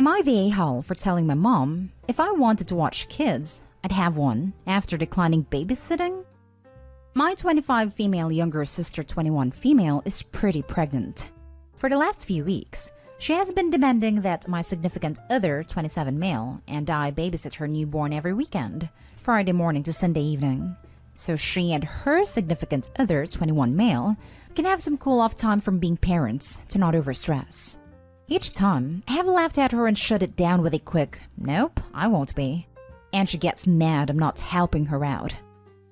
Am I the a-hole for telling my mom if I wanted to watch kids, I'd have one after declining babysitting? My 25 female younger sister 21 female is pretty pregnant. For the last few weeks, she has been demanding that my significant other 27 male and I babysit her newborn every weekend, Friday morning to Sunday evening, so she and her significant other 21 male can have some cool off time from being parents to not overstress. Each time, I have laughed at her and shut it down with a quick, "Nope, I won't be." And she gets mad I'm not helping her out.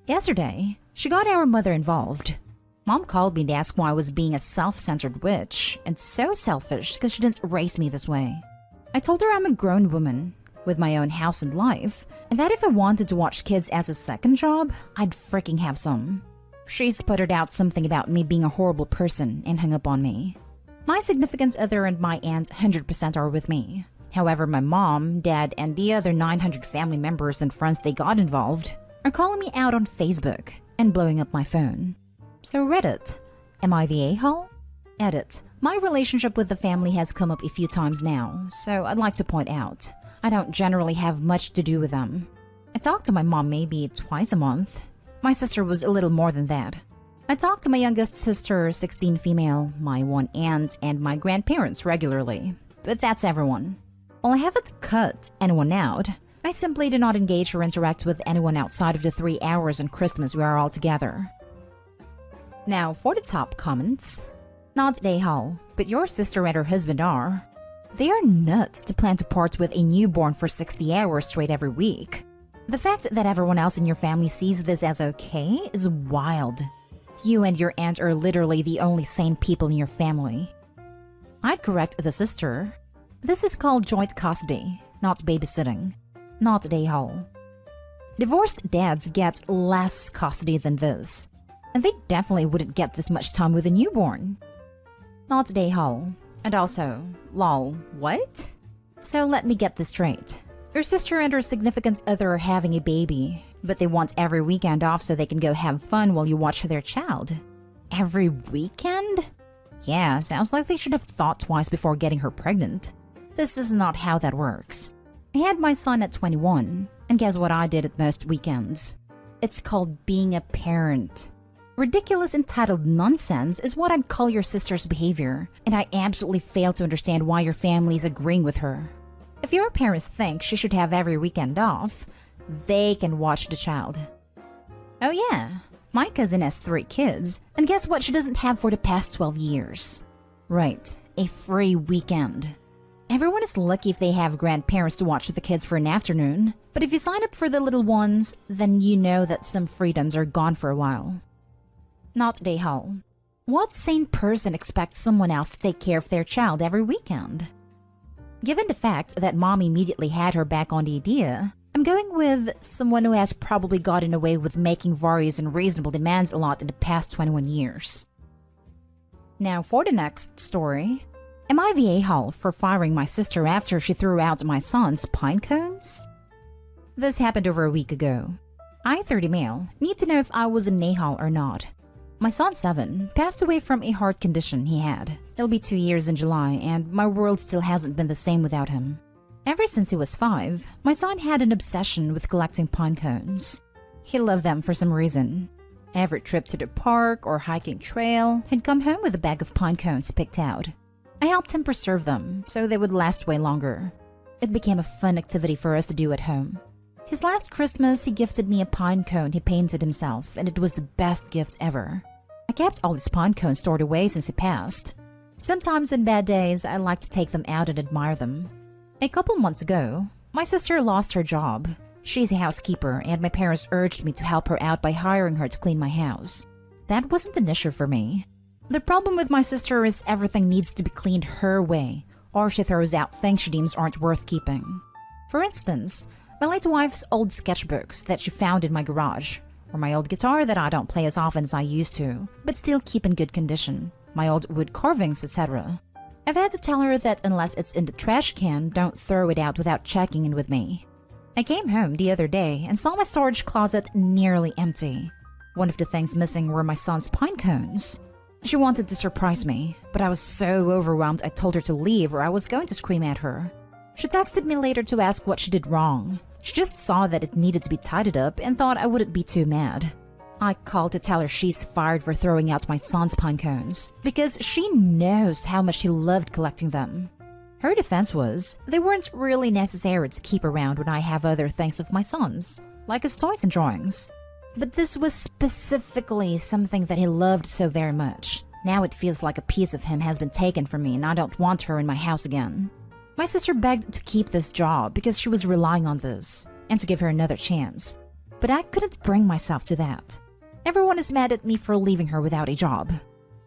Yesterday, she got our mother involved. Mom called me to ask why I was being a self-centered witch and so selfish because she didn't raise me this way. I told her I'm a grown woman with my own house and life, and that if I wanted to watch kids as a second job, I'd freaking have some. She sputtered out something about me being a horrible person and hung up on me. My significant other and my aunt 100% are with me. However, my mom, dad, and the other 900 family members and friends they got involved are calling me out on Facebook and blowing up my phone. So Reddit, am I the a-hole? Edit, my relationship with the family has come up a few times now, so I'd like to point out, I don't generally have much to do with them. I talk to my mom maybe twice a month. My sister was a little more than that. I talk to my youngest sister, 16 female, my one aunt, and my grandparents regularly. But that's everyone. While I haven't cut anyone out, I simply do not engage or interact with anyone outside of the 3 hours on Christmas we are all together. Now, for the top comments. Not a-hole, but your sister and her husband are. They are nuts to plan to part with a newborn for 60 hours straight every week. The fact that everyone else in your family sees this as okay is wild. You and your aunt are literally the only sane people in your family. I'd correct the sister. This is called joint custody, not babysitting. Not a-hole. Divorced dads get less custody than this. And they definitely wouldn't get this much time with a newborn. Not a-hole. And also, lol, what? So let me get this straight. Your sister and her significant other are having a baby, but they want every weekend off so they can go have fun while you watch their child. Every weekend? Yeah, sounds like they should have thought twice before getting her pregnant. This is not how that works. I had my son at 21, and guess what I did at most weekends? It's called being a parent. Ridiculous entitled nonsense is what I'd call your sister's behavior, and I absolutely fail to understand why your family is agreeing with her. If your parents think she should have every weekend off, they can watch the child. Oh yeah, my cousin has 3 kids, and guess what she doesn't have for the past 12 years? Right, a free weekend. Everyone is lucky if they have grandparents to watch the kids for an afternoon, but if you sign up for the little ones, then you know that some freedoms are gone for a while. Not a-hole. What sane person expects someone else to take care of their child every weekend? Given the fact that mom immediately had her back on the idea, I'm going with someone who has probably gotten away with making various and reasonable demands a lot in the past 21 years. Now for the next story. Am I the a-hole for firing my sister after she threw out my son's pine cones? This happened over a week ago. I, 30 male, need to know if I was an a-hole or not. My son, 7, passed away from a heart condition he had. It'll be 2 years in July, and my world still hasn't been the same without him. Ever since he was 5, my son had an obsession with collecting pine cones. He loved them for some reason. Every trip to the park or hiking trail, he'd come home with a bag of pine cones picked out. I helped him preserve them, so they would last way longer. It became a fun activity for us to do at home. His last Christmas, he gifted me a pine cone he painted himself, and it was the best gift ever. I kept all his pine cones stored away since he passed. Sometimes on bad days, I like to take them out and admire them. A couple months ago, my sister lost her job. She's a housekeeper, and my parents urged me to help her out by hiring her to clean my house. That wasn't an issue for me. The problem with my sister is everything needs to be cleaned her way, or she throws out things she deems aren't worth keeping. For instance, my late wife's old sketchbooks that she found in my garage, or my old guitar that I don't play as often as I used to, but still keep in good condition, my old wood carvings, etc. I've had to tell her that unless it's in the trash can, don't throw it out without checking in with me. I came home the other day and saw my storage closet nearly empty. One of the things missing were my son's pine cones. She wanted to surprise me, but I was so overwhelmed I told her to leave or I was going to scream at her. She texted me later to ask what she did wrong. She just saw that it needed to be tidied up and thought I wouldn't be too mad. I called to tell her she's fired for throwing out my son's pine cones because she knows how much he loved collecting them. Her defense was, they weren't really necessary to keep around when I have other things of my son's, like his toys and drawings. But this was specifically something that he loved so very much. Now it feels like a piece of him has been taken from me and I don't want her in my house again. My sister begged to keep this job because she was relying on this, and to give her another chance. But I couldn't bring myself to that. Everyone is mad at me for leaving her without a job.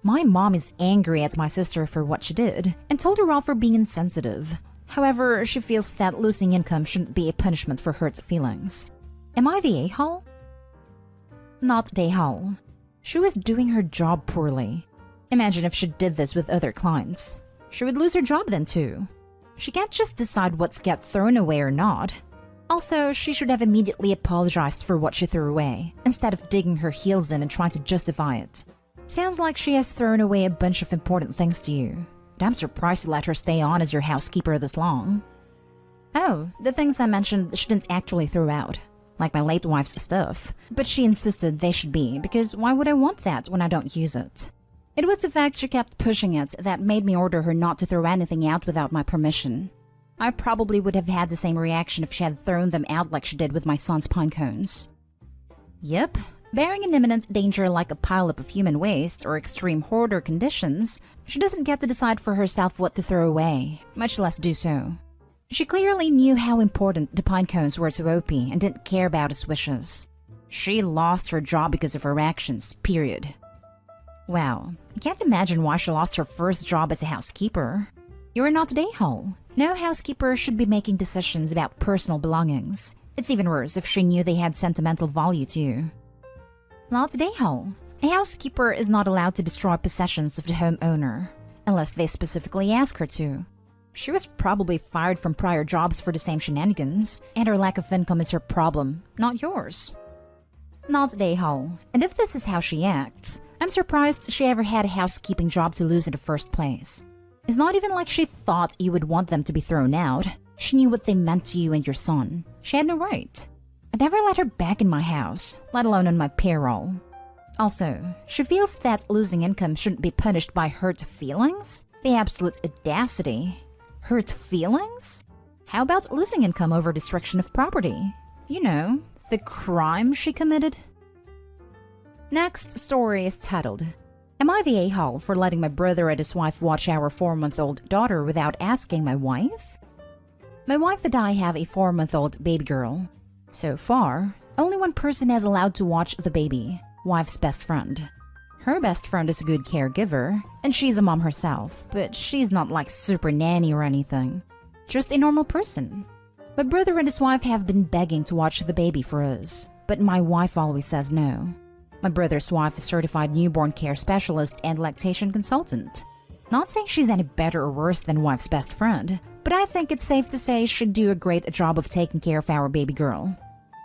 My mom is angry at my sister for what she did, and told her off for being insensitive. However, she feels that losing income shouldn't be a punishment for hurt feelings. Am I the a-hole? Not the a-hole. She was doing her job poorly. Imagine if she did this with other clients. She would lose her job then too. She can't just decide what's get thrown away or not. Also, she should have immediately apologized for what she threw away, instead of digging her heels in and trying to justify it. Sounds like she has thrown away a bunch of important things to you, but I'm surprised you let her stay on as your housekeeper this long. Oh, the things I mentioned she didn't actually throw out, like my late wife's stuff, but she insisted they should be because why would I want that when I don't use it? It was the fact she kept pushing it that made me order her not to throw anything out without my permission. I probably would have had the same reaction if she had thrown them out like she did with my son's pine cones. Yep, bearing an imminent danger like a pileup of human waste or extreme hoarder conditions, she doesn't get to decide for herself what to throw away, much less do so. She clearly knew how important the pine cones were to Opie and didn't care about his wishes. She lost her job because of her actions, period. Wow, I can't imagine why she lost her first job as a housekeeper. You're not a day-hole. No housekeeper should be making decisions about personal belongings. It's even worse if she knew they had sentimental value to you. Not a day-hole. A housekeeper is not allowed to destroy possessions of the homeowner, unless they specifically ask her to. She was probably fired from prior jobs for the same shenanigans, and her lack of income is her problem, not yours. Not a day-hole. And if this is how she acts, I'm surprised she ever had a housekeeping job to lose in the first place. It's not even like she thought you would want them to be thrown out. She knew what they meant to you and your son. She had no right. I'd never let her back in my house, let alone on my payroll. Also, she feels that losing income shouldn't be punished by hurt feelings? The absolute audacity. Hurt feelings? How about losing income over destruction of property? You know, the crime she committed? Next story is titled, Am I the a-hole for letting my brother and his wife watch our 4-month-old daughter without asking my wife? My wife and I have a 4-month-old baby girl. So far, only one person has allowed to watch the baby, wife's best friend. Her best friend is a good caregiver, and she's a mom herself, but she's not like super nanny or anything. Just a normal person. My brother and his wife have been begging to watch the baby for us, but my wife always says no. My brother's wife is a certified newborn care specialist and lactation consultant. Not saying she's any better or worse than wife's best friend, but I think it's safe to say she'd do a great job of taking care of our baby girl.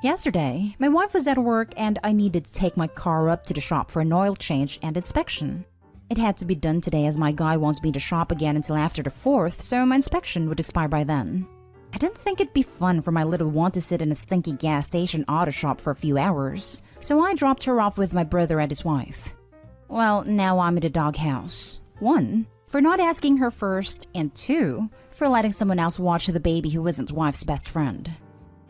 Yesterday, my wife was at work and I needed to take my car up to the shop for an oil change and inspection. It had to be done today as my guy won't be in the shop again until after the 4th, so my inspection would expire by then. I didn't think it'd be fun for my little one to sit in a stinky gas station auto shop for a few hours, so I dropped her off with my brother and his wife. Well, now I'm in the doghouse. 1, for not asking her first, and 2, for letting someone else watch the baby who isn't wife's best friend.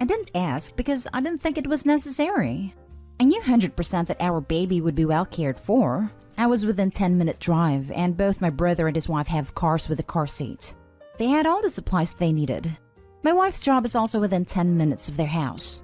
I didn't ask because I didn't think it was necessary. I knew 100% that our baby would be well cared for. I was within 10-minute drive, and both my brother and his wife have cars with a car seat. They had all the supplies they needed. My wife's job is also within 10 minutes of their house.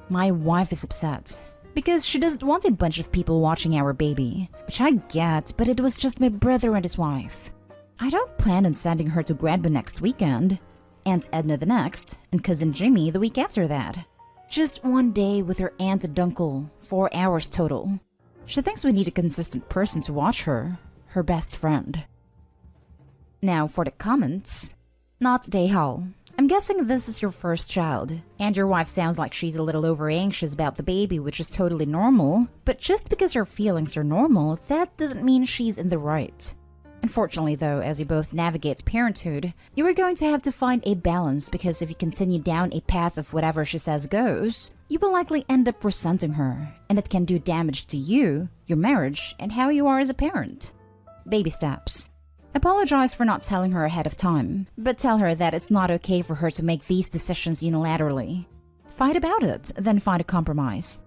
My wife is upset because she doesn't want a bunch of people watching our baby, which I get, but it was just my brother and his wife. I don't plan on sending her to Grandma next weekend, Aunt Edna the next, and Cousin Jimmy the week after that. Just one day with her aunt and uncle, 4 hours total. She thinks we need a consistent person to watch her, her best friend. Now for the comments. Not Dayhall. I'm guessing this is your first child, and your wife sounds like she's a little over anxious about the baby, which is totally normal, but just because her feelings are normal, that doesn't mean she's in the right. Unfortunately though, as you both navigate parenthood, you are going to have to find a balance because if you continue down a path of whatever she says goes, you will likely end up resenting her, and it can do damage to you, your marriage, and how you are as a parent. Baby steps. Apologize for not telling her ahead of time, but tell her that it's not okay for her to make these decisions unilaterally. Fight about it, then find a compromise.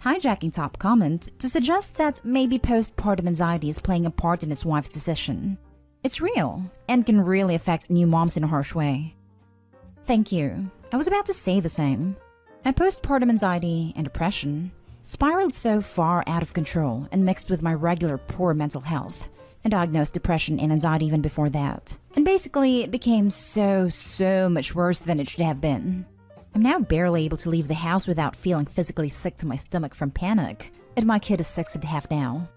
Hijacking top comment to suggest that maybe postpartum anxiety is playing a part in his wife's decision. It's real, and can really affect new moms in a harsh way. Thank you. I was about to say the same. My postpartum anxiety and depression spiraled so far out of control and mixed with my regular poor mental health, and diagnosed depression and anxiety even before that, and basically it became so much worse than it should have been. I'm now barely able to leave the house without feeling physically sick to my stomach from panic, and my kid is 6.5 now.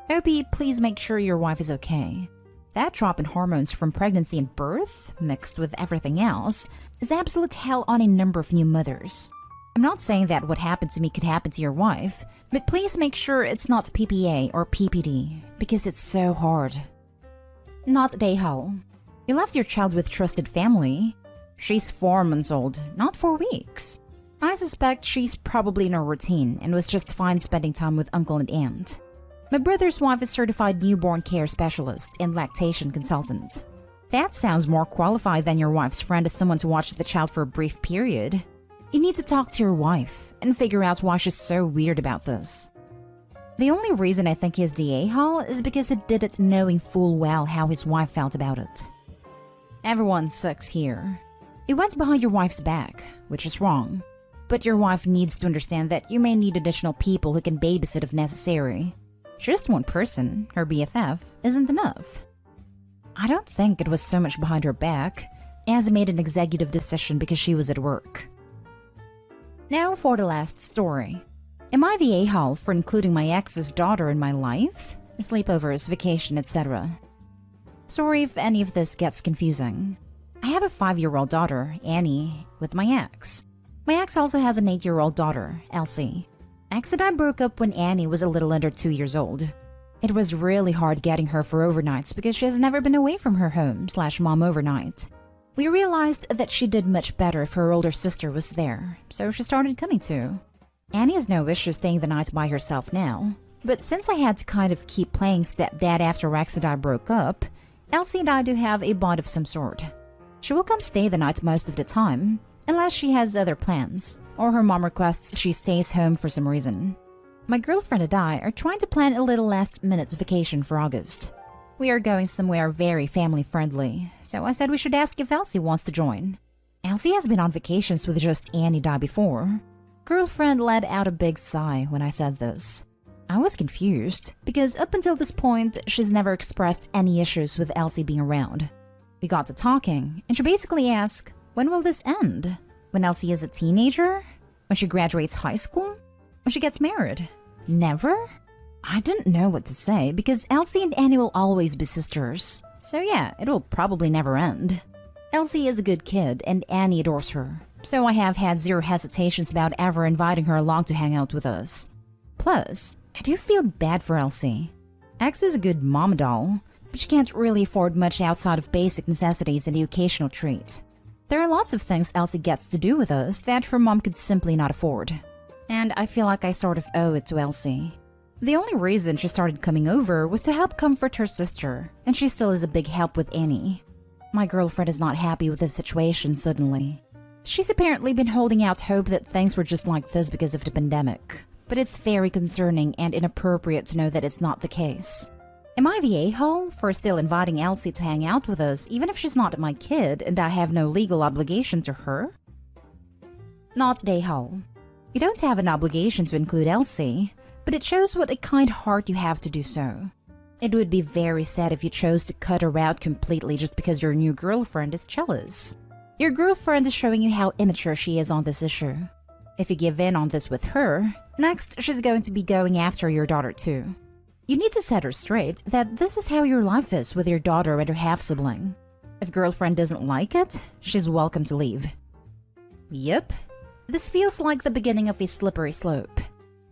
Opie, please make sure your wife is okay. That drop in hormones from pregnancy and birth, mixed with everything else, is absolute hell on a number of new mothers. I'm not saying that what happened to me could happen to your wife, but please make sure it's not PPA or PPD, because it's so hard. Not Dayhal. You left your child with trusted family. She's 4 months old, not 4 weeks. I suspect she's probably in her routine and was just fine spending time with uncle and aunt. My brother's wife is certified newborn care specialist and lactation consultant. That sounds more qualified than your wife's friend as someone to watch the child for a brief period. You need to talk to your wife and figure out why she's so weird about this. The only reason I think he's the a-hole is because he did it knowing full well how his wife felt about it. Everyone sucks here. You went behind your wife's back, which is wrong. But your wife needs to understand that you may need additional people who can babysit if necessary. Just one person, her BFF, isn't enough. I don't think it was so much behind her back, as I made an executive decision because she was at work. Now for the last story. Am I the a-hole for including my ex's daughter in my life? Sleepovers, vacation, etc. Sorry if any of this gets confusing. I have a 5-year-old daughter, Annie, with my ex. My ex also has an 8-year-old daughter, Elsie. Ex and I broke up when Annie was a little under 2 years old. It was really hard getting her for overnights because she has never been away from her home/mom overnight. We realized that she did much better if her older sister was there, so she started coming too. Annie has no issue staying the night by herself now, but since I had to kind of keep playing stepdad after Rex and I broke up, Elsie and I do have a bond of some sort. She will come stay the night most of the time, unless she has other plans, or her mom requests she stays home for some reason. My girlfriend and I are trying to plan a little last-minute vacation for August. We are going somewhere very family-friendly, so I said we should ask if Elsie wants to join. Elsie has been on vacations with just Annie and I before. Girlfriend let out a big sigh when I said this. I was confused, because up until this point, she's never expressed any issues with Elsie being around. We got to talking, and she basically asked, when will this end? When Elsie is a teenager? When she graduates high school? When she gets married? Never? I didn't know what to say because Elsie and Annie will always be sisters. So yeah, it will probably never end. Elsie is a good kid and Annie adores her, so I have had zero hesitations about ever inviting her along to hang out with us. Plus, I do feel bad for Elsie. X is a good mom doll, but she can't really afford much outside of basic necessities and the occasional treat. There are lots of things Elsie gets to do with us that her mom could simply not afford. And I feel like I sort of owe it to Elsie. The only reason she started coming over was to help comfort her sister, and she still is a big help with Annie. My girlfriend is not happy with this situation suddenly. She's apparently been holding out hope that things were just like this because of the pandemic. But it's very concerning and inappropriate to know that it's not the case. Am I the a-hole for still inviting Elsie to hang out with us even if she's not my kid and I have no legal obligation to her? Not the a-hole. You don't have an obligation to include Elsie, but it shows what a kind heart you have to do so. It would be very sad if you chose to cut her out completely just because your new girlfriend is jealous. Your girlfriend is showing you how immature she is on this issue. If you give in on this with her, next she's going to be going after your daughter too. You need to set her straight that this is how your life is with your daughter and her half-sibling. If girlfriend doesn't like it, she's welcome to leave. Yep, this feels like the beginning of a slippery slope.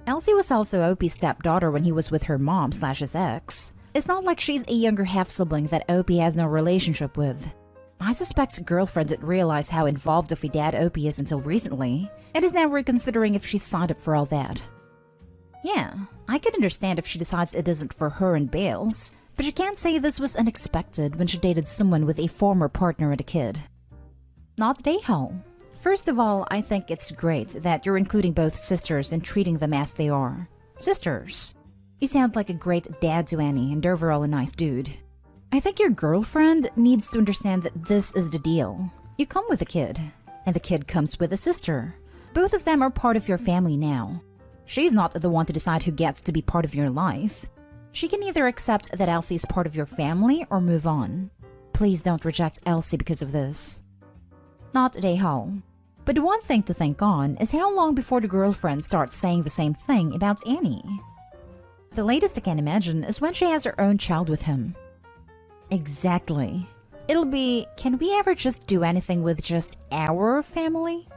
Elsie was also Opie's stepdaughter when he was with her mom/his ex, It's not like she's a younger half-sibling that Opie has no relationship with. I suspect girlfriend didn't realize how involved of a dad Opie is until recently, and is now reconsidering if she's signed up for all that. Yeah, I could understand if she decides it isn't for her and bails, but you can't say this was unexpected when she dated someone with a former partner and a kid. Not a-hole. First of all, I think it's great that you're including both sisters and treating them as they are. Sisters. You sound like a great dad to Annie and overall a nice dude. I think your girlfriend needs to understand that this is the deal. You come with a kid, and the kid comes with a sister. Both of them are part of your family now. She's not the one to decide who gets to be part of your life. She can either accept that Elsie is part of your family or move on. Please don't reject Elsie because of this. Not a-hole. But one thing to think on is how long before the girlfriend starts saying the same thing about Annie. The latest I can imagine is when she has her own child with him. Exactly. It'll be, can we ever just do anything with just our family?